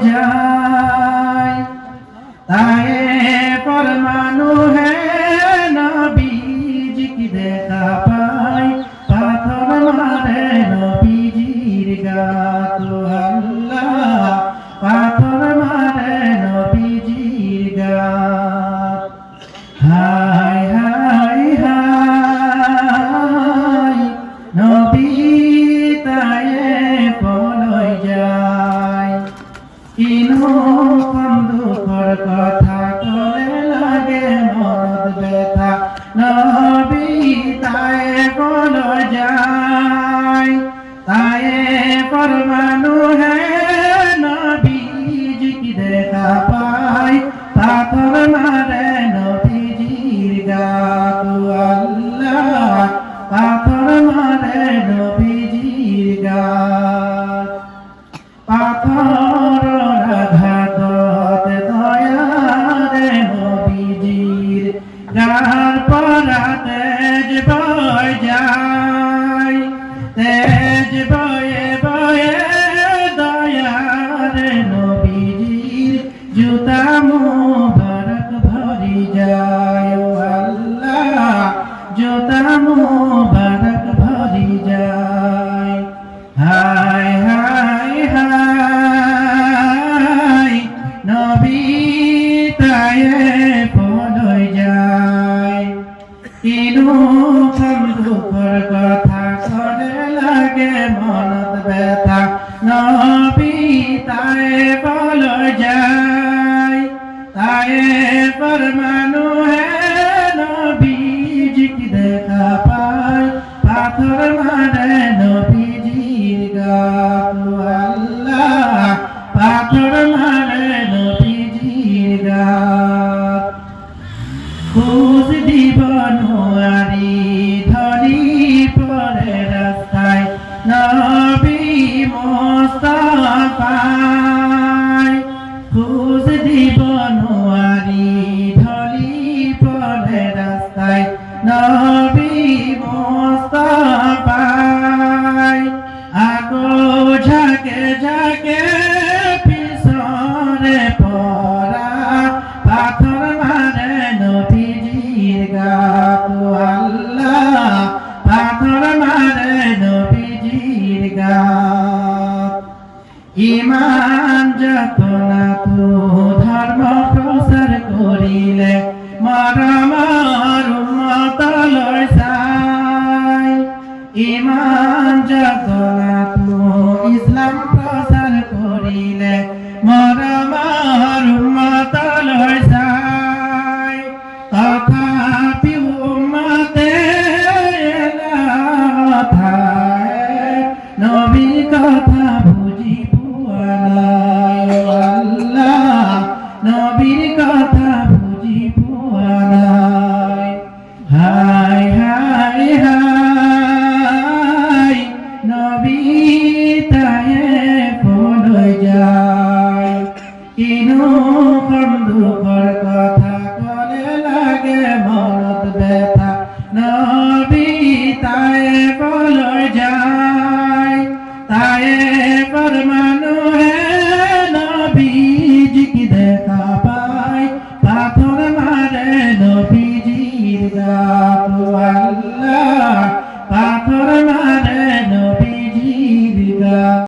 যায় তায়ে পরমাণু হে নবীজি কি দেখা পায় পাথর মারে নবীজির গাত আল্লাহ পাথর মারে নবীজির গাত হায় হায় হায় নবী তায়ে পলয় যায় কিনো দুঃখর কথা করে লাগে মরদ ব্যথা নবী তায়ে পলয় যায় তায়ে পরমাণু হে নবীজি কি দেখা পায় পাথর মারে নবীজির গাত আল্লাহ পাথর মারে নবীজির গাত পাথর আঘাতত দয়ারে নবীজির গার পরা তেজ বয় যায় তেজ বয়ে বয়ে দয়ারে নবীজির জুতা মুবারক ভরি যায় ও আল্লাহ জুতা মুবারক ভরি যায় হায় হায় হায় নবী তায়ে পলয় যায় কিনো দুঃখর কথা করে লাগে মনত ব্যথা নবী তায়ে পলয় যায় তায়ে পরমাণু হে নবীজি কি দেখা পায় পাথর মারে নবীজির গাত আল্লাহ পাথর মারে নবীজির গাত খোঁজ দিব নোয়ারি ধরি পরে রাস্তায় নবী মোস্তফায় খোঁজ দিব নোয়ারি ধরি পরে রাস্তায় নবী মোস্তফায় আগো ঝাঁকে ঝাঁকে পিছনে পড়া পাথর মারে নবীজির গাত আল্লাহ পাথর মারে নবীজির গাত ইমান যত না তো ধর্ম প্রচার করিলে মরমর উম্মত লয় যায় ইমান যত না তো ইসলাম প্রচার করিলে মরমর উম্মত লয় যায় তথাপি উম্মতে নবী কথা বুঝি পুয়ানায় আল্লাহ নবীর কথা বুঝি পুয়ানায় হায় হায় হায় নবী তায়ে পলয় যায় কিনো দুঃখর কথা করে লাগে মরদ ব্যথা নবী তায়ে পলয় যায় তায়ে পরমাণু